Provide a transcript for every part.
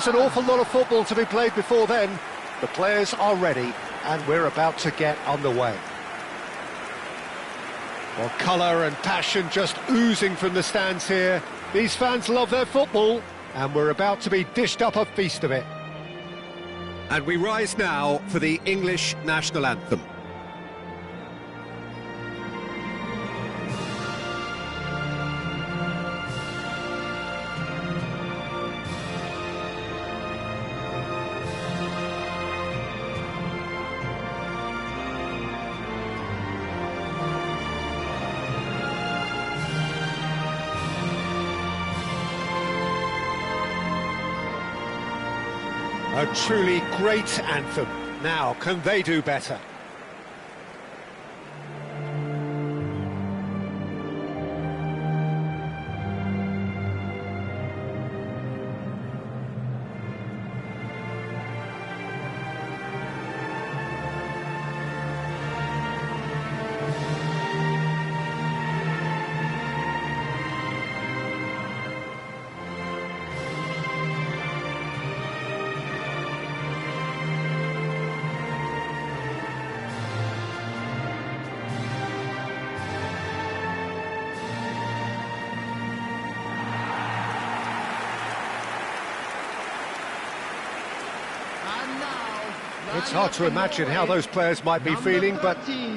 It's an awful lot of football to be played before then. The players are ready, and we're about to get underway. Well, colour and passion just oozing from the stands here. These fans love their football, and we're about to be dished up a feast of it. And we rise now for the English national anthem. A truly great anthem. Now, can they do better? It's hard to imagine how those players might be feeling, but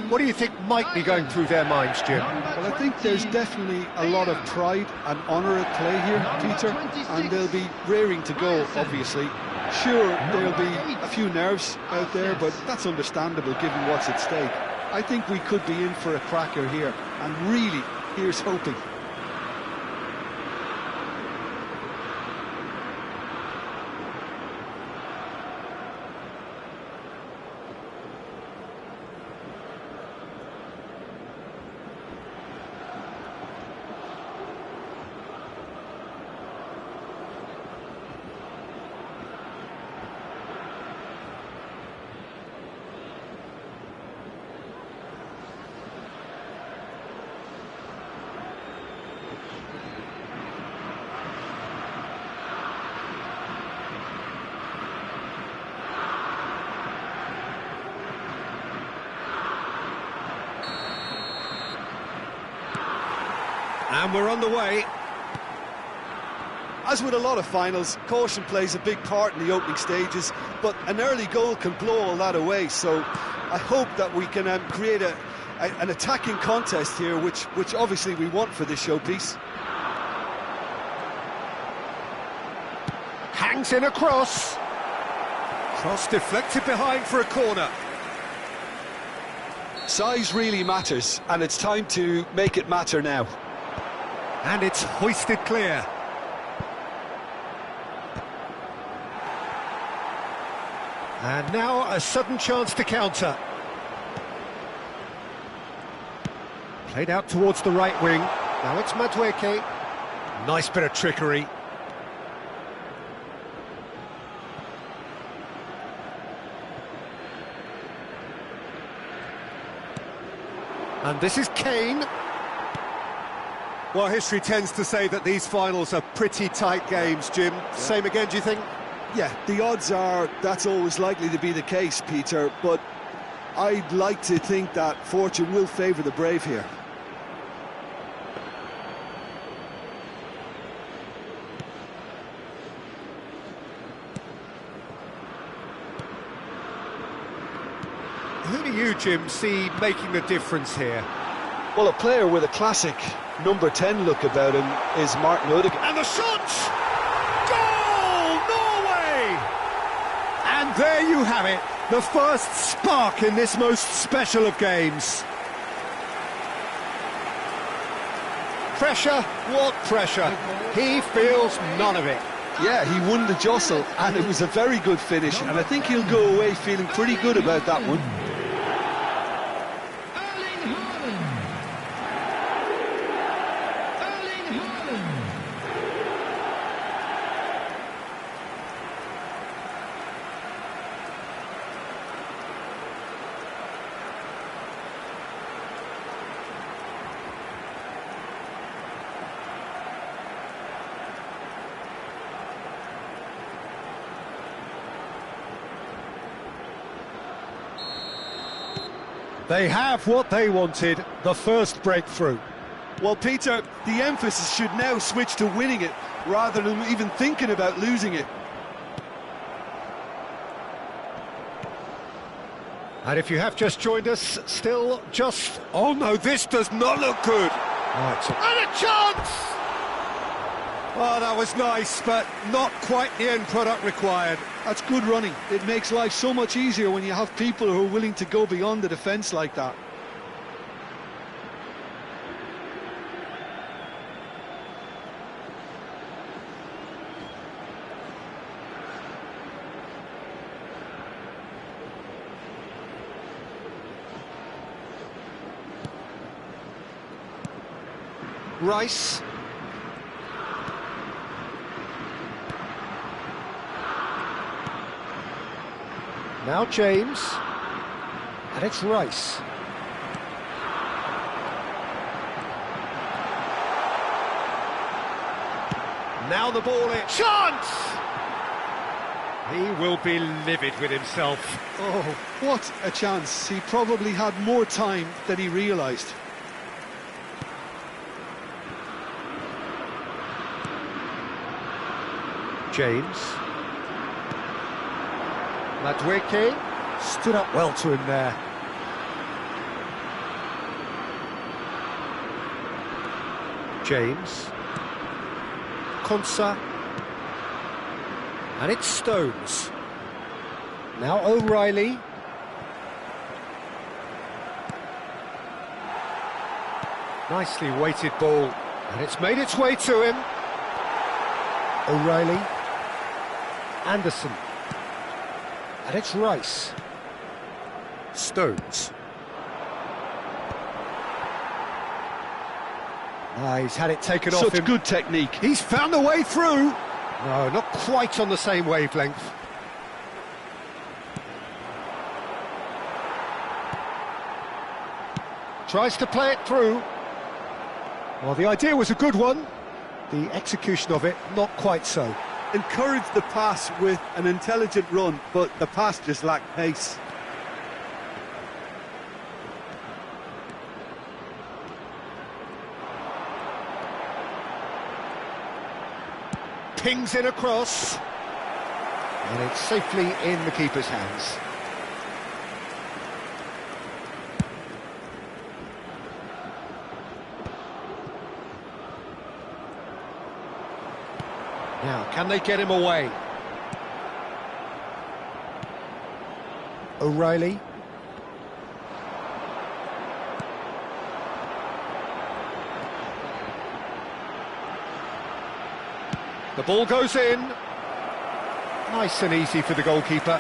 what do you think might be going through their minds, Jim? Well, I think there's definitely a lot of pride and honour at play here, Peter, and they'll be raring to go, obviously. Sure, there'll be a few nerves out there, but that's understandable given what's at stake. I think we could be in for a cracker here, and really, here's hoping. And we're on the way. As with a lot of finals, caution plays a big part in the opening stages, but an early goal can blow all that away, so I hope that we can create an attacking contest here, which obviously we want for this showpiece. Hangs in a cross. Cross deflected behind for a corner. Size really matters, and it's time to make it matter now. And it's hoisted clear. And now a sudden chance to counter. Played out towards the right wing. Now it's Madueke. Nice bit of trickery. And this is Kane. Well, history tends to say that these finals are pretty tight games, Jim. Same again, do you think? Yeah, the odds are that's always likely to be the case, Peter, but I'd like to think that fortune will favour the brave here. Who do you, Jim, see making the difference here? Well, a player with a classic number 10 look about him is Martin Odegaard. And the shot! Goal! Norway! And there you have it, the first spark in this most special of games. Pressure? What pressure? He feels none of it. Yeah, he won the jostle, and it was a very good finish, and I think he'll go away feeling pretty good about that one. They have what they wanted, the first breakthrough. Well, Peter, the emphasis should now switch to winning it, rather than even thinking about losing it. And if you have just joined us, still just... Oh no, this does not look good. Right. And a chance! Oh, that was nice, but not quite the end product required. That's good running. It makes life so much easier when you have people who are willing to go beyond the defence like that. Rice. Now James. And it's Rice. Now the ball in. Chance! He will be livid with himself. Oh, what a chance. He probably had more time than he realised. James. Madweke stood up well to him there. James. Konsa. And it's Stones. Now O'Reilly. Nicely weighted ball. And it's made its way to him. O'Reilly. Anderson. And it's Rice. Stones. He's had it taken off him. Such good technique. He's found a way through. No, not quite on the same wavelength. Tries to play it through. Well, the idea was a good one. The execution of it, not quite so. Encouraged the pass with an intelligent run, but the pass just lacked pace. Pings in across. And it's safely in the keeper's hands. Now, can they get him away? O'Reilly. The ball goes in. Nice and easy for the goalkeeper.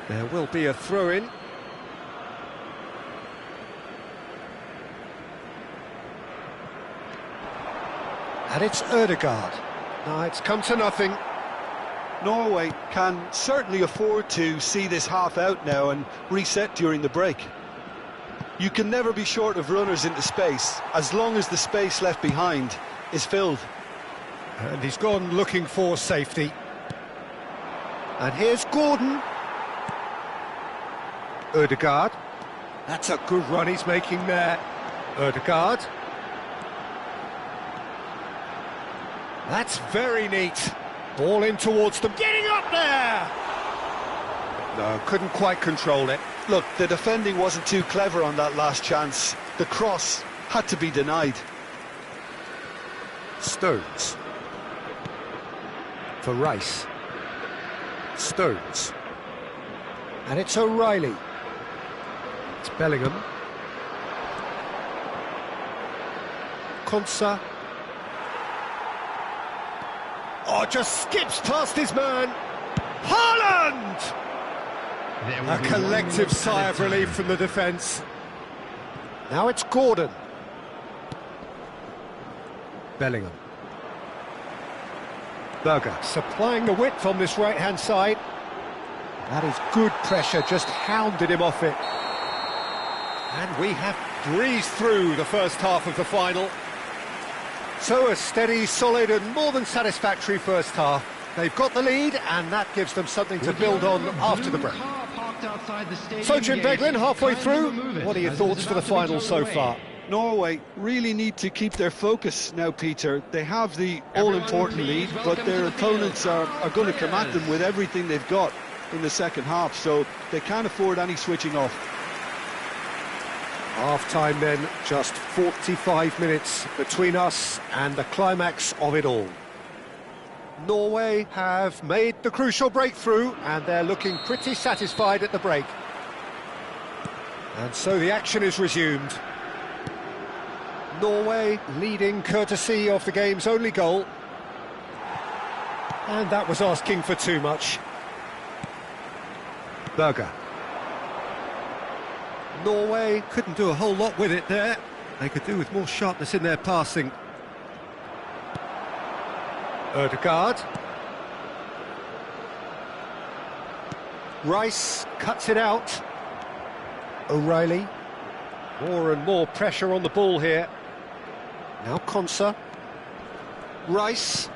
There will be a throw-in. And it's Ødegaard. No, it's come to nothing. Norway can certainly afford to see this half out now and reset during the break. You can never be short of runners into space, as long as the space left behind is filled. And he's gone looking for safety. And here's Gordon. Ødegaard. That's a good run he's making there. Ødegaard. That's very neat. Ball in towards them. Getting up there! No, couldn't quite control it. Look, the defending wasn't too clever on that last chance. The cross had to be denied. Stones. For Rice. Stones. And it's O'Reilly. It's Bellingham. Konsa. Oh, just skips past his man. Haaland! A collective sigh of relief from the defence. Now it's Gordon. Bellingham. Berger supplying the width on this right-hand side. That is good pressure, just hounded him off it. And we have breezed through the first half of the final. So a steady, solid and more than satisfactory first half. They've got the lead, and that gives them something to build on after the break. So, Jim Beglin, halfway through, what are your thoughts for the final so far? Norway really need to keep their focus now, Peter. They have the all-important lead, but their opponents are going to come at them with everything they've got in the second half, so they can't afford any switching off. Half-time then, just 45 minutes between us and the climax of it all. Norway have made the crucial breakthrough, and they're looking pretty satisfied at the break. And so the action is resumed. Norway leading courtesy of the game's only goal. And that was asking for too much. Berger. Norway couldn't do a whole lot with it there. They could do with more sharpness in their passing. Ødegaard. Rice cuts it out. O'Reilly. More and more pressure on the ball here. Now Konsa. Rice.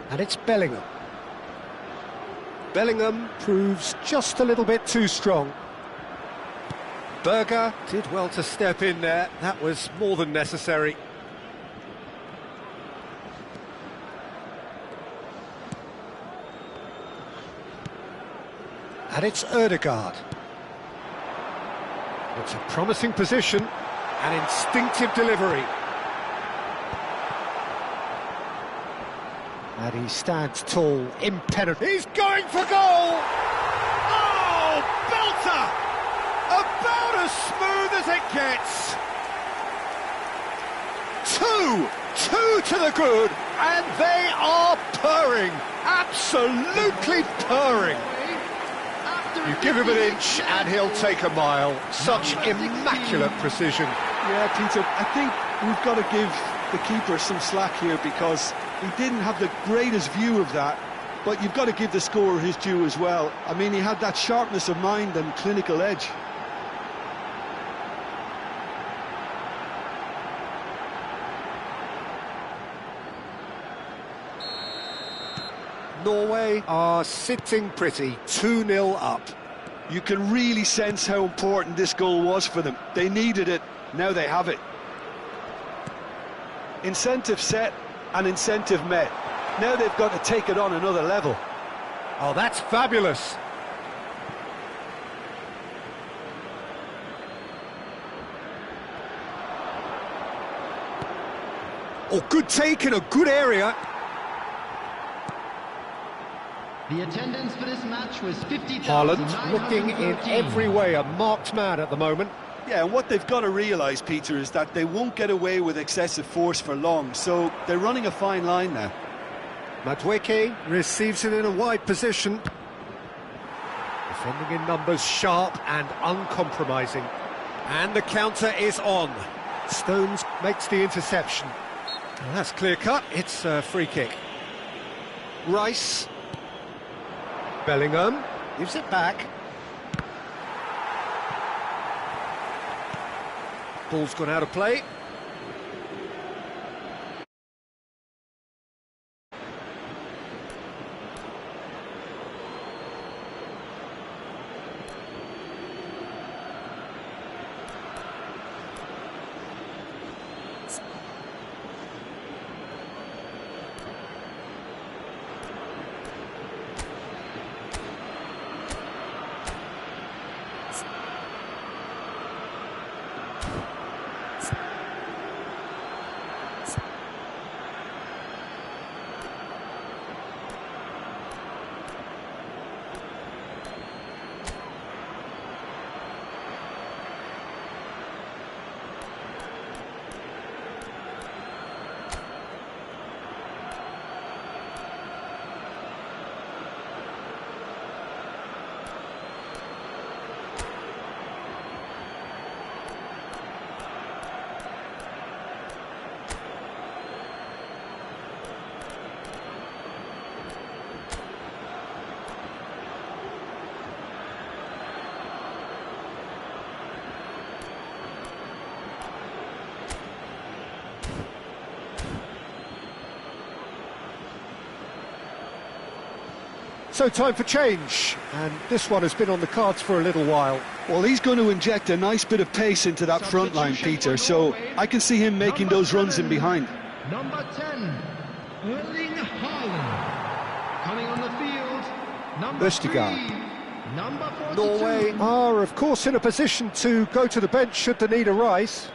And it's Bellingham. Bellingham proves just a little bit too strong. Berger did well to step in there. That was more than necessary. And it's Ødegaard. It's a promising position, an instinctive delivery. And he stands tall, impenetrable. He's going for goal! Oh, belter! About as smooth as it gets. Two to the good, and they are purring, absolutely purring. You give him an inch and he'll take a mile. Such immaculate precision. Yeah, Peter, I think we've got to give the keeper some slack here, because he didn't have the greatest view of that, but you've got to give the scorer his due as well. I mean, he had that sharpness of mind and clinical edge. Norway are sitting pretty, 2-0 up. You can really sense how important this goal was for them. They needed it, now they have it. Incentive set and incentive met. Now they've got to take it on another level. Oh, that's fabulous. Oh, good take in a good area. The attendance for this match was 50,000. Haaland looking in every way a marked man at the moment. Yeah, and what they've got to realise, Peter, is that they won't get away with excessive force for long, so they're running a fine line now. Madueke receives it in a wide position. Defending in numbers, sharp and uncompromising. And the counter is on. Stones makes the interception. Well, that's clear-cut, it's a free kick. Rice. Bellingham gives it back. Ball's gone out of play. So time for change, and this one has been on the cards for a little while. Well, he's going to inject a nice bit of pace into that front line, Peter, so I can see him making those runs in behind. Number 10, Erling Haaland. Coming on the field, number 3, number 42. Norway are, of course, in a position to go to the bench should the need arise.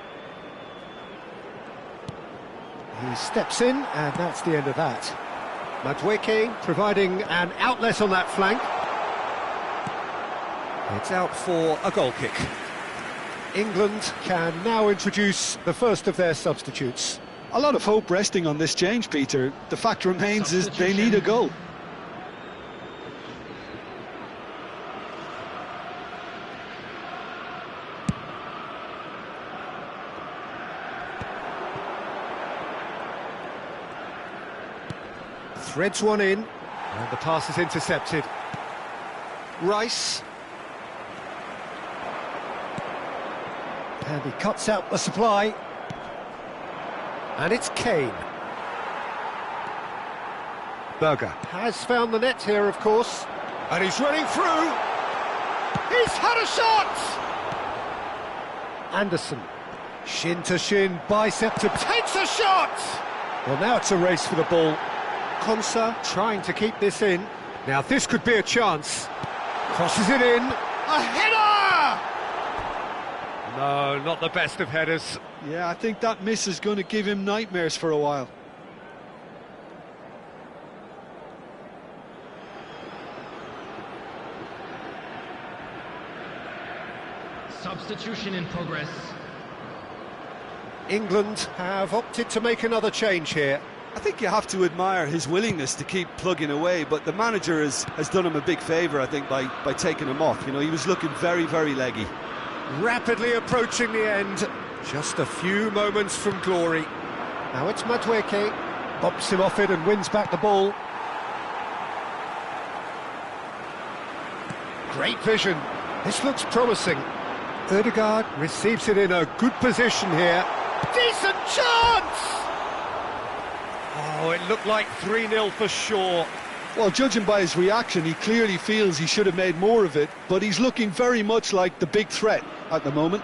He steps in, and that's the end of that. Madueke providing an outlet on that flank. It's out for a goal kick. England can now introduce the first of their substitutes. A lot of hope resting on this change, Peter. The fact remains is they need a goal. Threads one in, and the pass is intercepted. Rice. And he cuts out the supply. And it's Kane. Berger has found the net here, of course. And he's running through. He's had a shot! Anderson. Shin to shin, bicep to... takes a shot! Well, now it's a race for the ball. Konsa trying to keep this in. Now this could be a chance. Crosses it in. A header! No, not the best of headers. Yeah, I think that miss is going to give him nightmares for a while. Substitution in progress. England have opted to make another change here. I think you have to admire his willingness to keep plugging away, but the manager has done him a big favour, I think, by taking him off. You know, he was looking very, very leggy. Rapidly approaching the end. Just a few moments from glory. Now it's Madueke. Bumps him off it and wins back the ball. Great vision. This looks promising. Ødegaard receives it in a good position here. Decent chance! Oh, it looked like 3-0 for sure. Well, judging by his reaction, he clearly feels he should have made more of it, but he's looking very much like the big threat at the moment.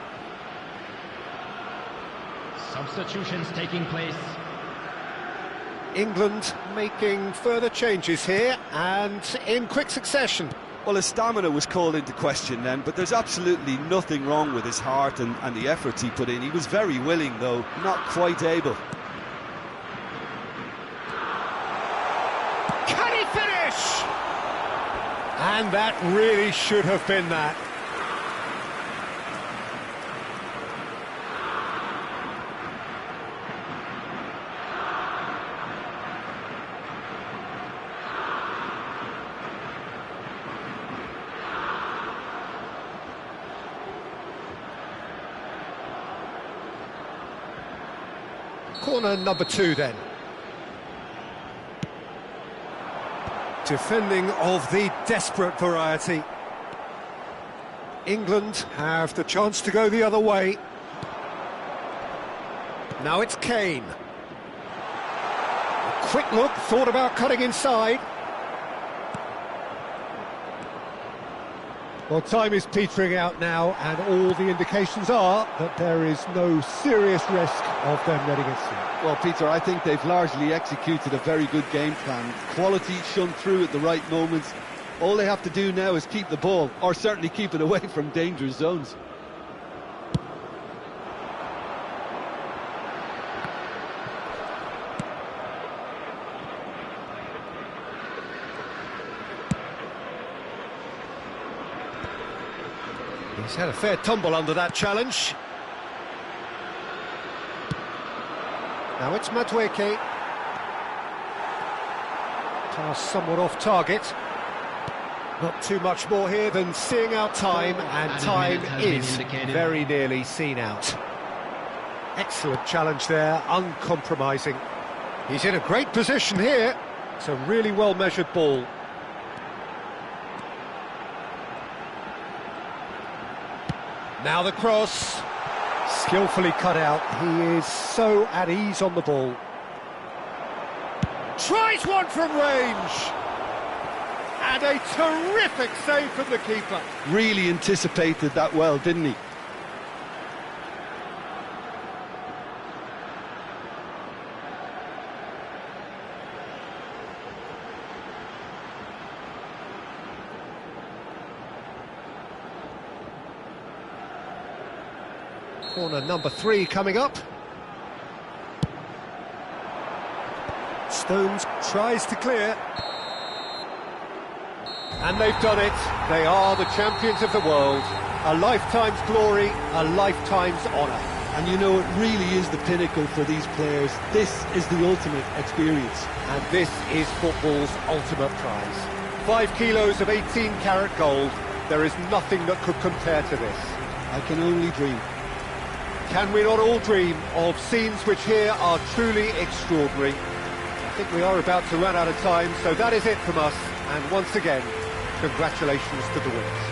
Substitutions taking place. England making further changes here, and in quick succession. Well, his stamina was called into question then, but there's absolutely nothing wrong with his heart and the efforts he put in. He was very willing, though, not quite able. Can he finish? And that really should have been that. Corner number 2 then. Defending of the desperate variety. England have the chance to go the other way. Now it's Kane. A quick look, thought about cutting inside. Well, time is petering out now, and all the indications are that there is no serious risk of them letting it slip. Well, Peter, I think they've largely executed a very good game plan. Quality shone through at the right moments. All they have to do now is keep the ball, or certainly keep it away from dangerous zones. He's had a fair tumble under that challenge. Now it's Madueke. Pass somewhat off target. Not too much more here than seeing out time, and time is very nearly seen out. Excellent challenge there, uncompromising. He's in a great position here. It's a really well-measured ball. Now the cross. Skillfully cut out. He is so at ease on the ball. Tries one from range. And a terrific save from the keeper. Really anticipated that well, didn't he? Corner number 3 coming up. Stones tries to clear. And they've done it. They are the champions of the world. A lifetime's glory, a lifetime's honour. And you know, it really is the pinnacle for these players. This is the ultimate experience. And this is football's ultimate prize. 5 kilos of 18-carat gold. There is nothing that could compare to this. I can only dream. Can we not all dream of scenes which here are truly extraordinary? I think we are about to run out of time, so that is it from us. And once again, congratulations to the winners.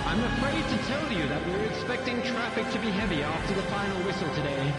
I'm afraid to tell you that we're expecting traffic to be heavy after the final whistle today.